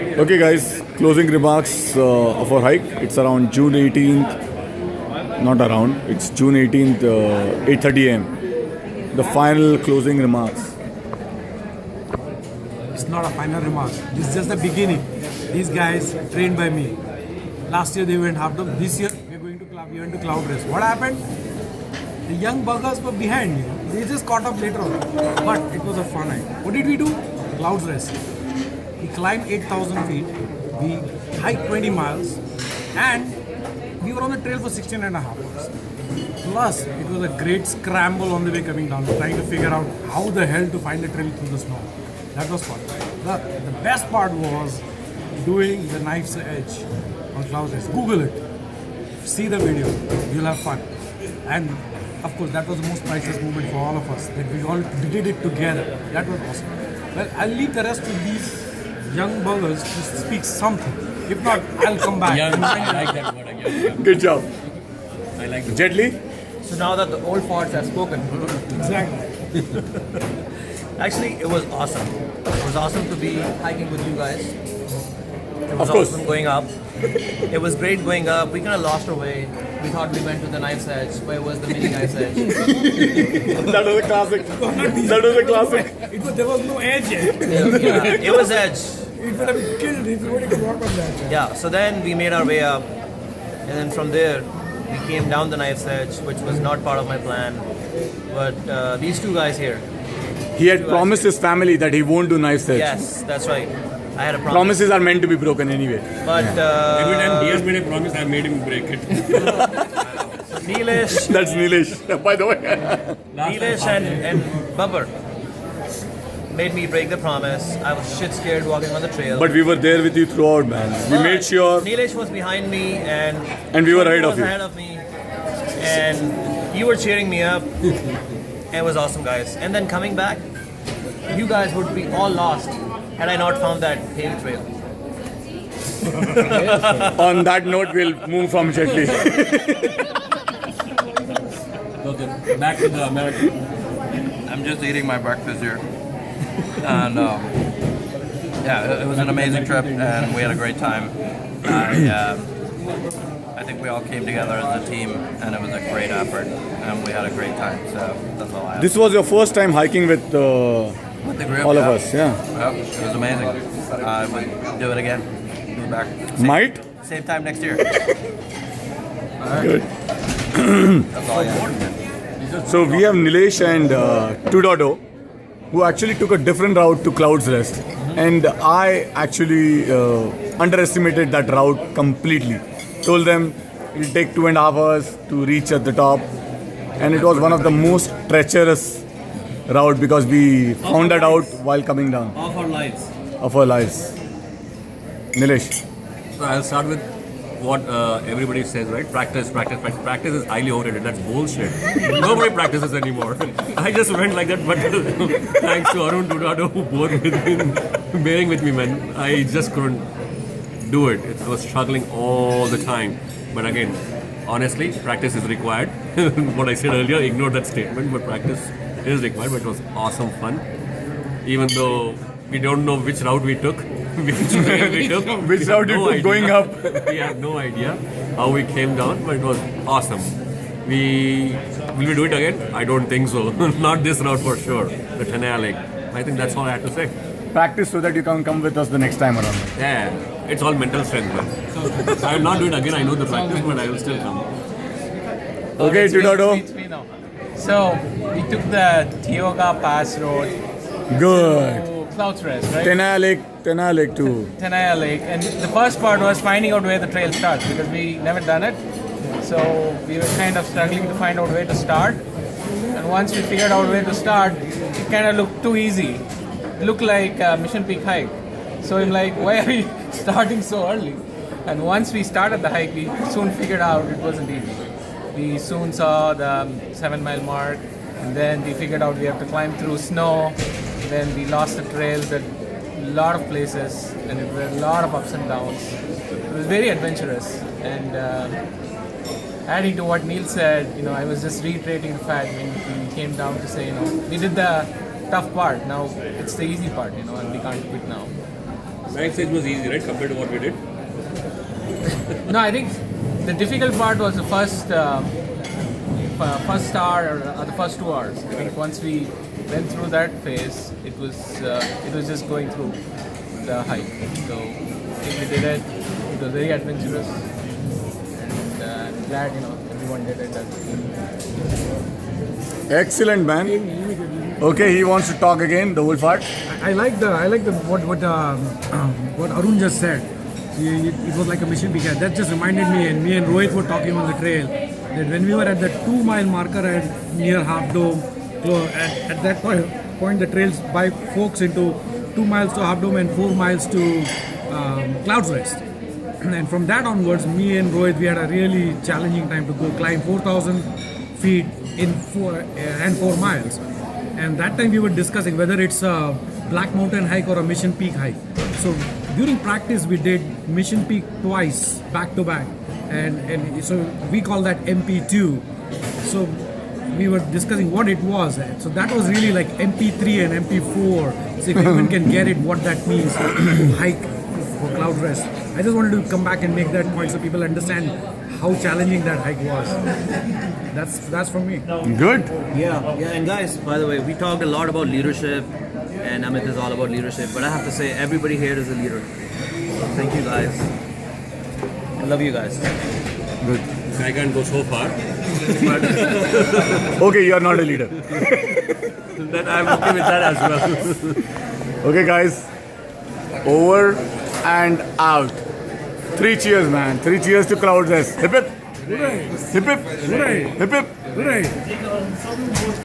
Okay, guys, closing remarks of our hike. It's around June 18th. Not around. It's June 18th, 8:30 a.m. The final closing remarks. It's not a final remark. This is just the beginning. These guys trained by me. Last year they went half dome. This year we went to Cloud Race. What happened? The young buggers were behind me. They just caught up later on. But it was a fun night. What did we do? Cloud Race. We climbed 8,000 feet. We hiked 20 miles. And we were on the trail for 16 and a half hours. Plus, it was a great scramble on the way coming down, trying to figure out how the hell to find the trail through the snow. That was fun. The best part was doing the knife's edge on Cloud Race. Google it. See the video. You'll have fun. And of course, that was the most priceless moment for all of us, that we all did it together. That was awesome. Well, I'll leave the rest to these young buggers to speak something. If not, I'll come back. Yeah, I like that word again. Good job. I like it. Jet Li? So now that the old farts have spoken, Exactly. actually it was awesome. It was awesome to be hiking with you guys. It was Of course. awesome going up. It was great going up. We kind of lost our way. We thought we went to the knife's edge, but it was the mini knife's edge. That was a classic. That was a classic. There was no edge yet. Yeah, it was edge. It would have been killed if nobody could walk on that. Yeah, so then we made our way up, and then from there we came down the knife's edge, which was not part of my plan. But these two guys here, He had promised his family that he won't do knife edge. yes, that's right. I had a promise. Promises are meant to be broken anyway. But Every time he has made a promise, I made him break it. Neelesh, That's Nilesh, by the way. Neelesh and Babbar made me break the promise. I was shit scared walking on the trail. But we were there with you throughout, man. We But made sure. Neelesh was behind me, and we were Shonu ahead of was you. ahead of me, and you were cheering me up. It was awesome, guys. And then coming back, you guys would be all lost had I not found that tail trail. On that note, we'll move from Jet Li. Okay, back to the American. I'm just eating my breakfast here. And yeah, it was an amazing trip and we had a great time. I think we all came together as a team and it was a great effort and we had a great time. So that's all I have. This was your first time hiking with With the group, all of yeah. us, yeah. Yep, it was amazing. I would do it again. Be back. Might? Same time next year. Good. That's all I have. So we have Nilesh and 2.0 who actually took a different route to Cloud's Rest. And I actually underestimated that route completely. Told them it'll take 2.5 hours to reach at the top. And it was one of the most treacherous route because we found that out while coming down Of our lives. of our lives. Nilesh. So I'll start with what everybody says, right? Practice. Practice is highly overrated. That's bullshit. Nobody practices anymore. I just went like that, but thanks to Arun Dudado who bore with me, bearing with me, man. I just couldn't do it. It was struggling all the time. But again, honestly, practice is required. What I said earlier, ignore that statement, but practice is required. But it was awesome fun. Even though we don't know which route we took, which way we took, Which we have route you no took idea. going up. We have no idea how we came down, but it was awesome. Will we do it again? I don't think so. Not this route for sure. The Tenaya Lake. I think that's all I have to say. Practice so that you can come with us the next time around. Yeah, it's all mental strength, man. So I will not do it again. I know the practice, but I will still come. Okay, It's me 2.0. now. So we took the Tioga Pass Road Good. to Clouds Rest, right? Tenaya Lake too. Tenaya Lake. And the first part was finding out where the trail starts because we never done it. So we were kind of struggling to find out where to start. And once we figured out where to start, it kind of looked too easy. It looked like a Mission Peak hike. So I'm like, why are we starting so early? And once we started the hike, we soon figured out it wasn't easy. We soon saw the 7 mile mark, and then we figured out we have to climb through snow. Then we lost the trails at a lot of places, and it were a lot of ups and downs. It was very adventurous. And adding to what Neil said, I was just reiterating the fact when we came down to say, we did the tough part. Now it's the easy part, and we can't quit now. Ninth stage was easy, right, compared to what we did? No, I think the difficult part was the first hour or the first 2 hours. I think once we went through that phase, it was just going through the hike. So I think we did it. It was very adventurous, and I'm glad everyone did it. Excellent, man. Okay, he wants to talk again, the whole part. I like what Arun just said. It was like a mission began. That just reminded me, and me and Rohit were talking on the trail, that when we were at the 2-mile marker near Half Dome, at that point the trails by folks into 2 miles to Half Dome and 4 miles to Clouds Rest. And from that onwards, me and Rohit, we had a really challenging time to go climb 4,000 feet in 4 miles. And that time we were discussing whether it's a Black Mountain hike or a Mission Peak hike. So during practice, we did Mission Peak twice, back to back. And so we call that MP2. So we were discussing what it was. So that was really like MP3 and MP4. So if anyone can get it, what that means to hike for Cloud Rest. I just wanted to come back and make that point so people understand how challenging that hike was. That's from me. Good. Yeah. And guys, by the way, we talked a lot about leadership, and Amit is all about leadership. But I have to say, everybody here is a leader. Thank you, guys. I love you guys. Good. I can't go so far, but Okay, you are not a leader. then I'm okay with that as well. Okay, guys. Over and out. 3 cheers, man. 3 cheers to Cloud Rest. Hip hip. Hip hip. Hip hip.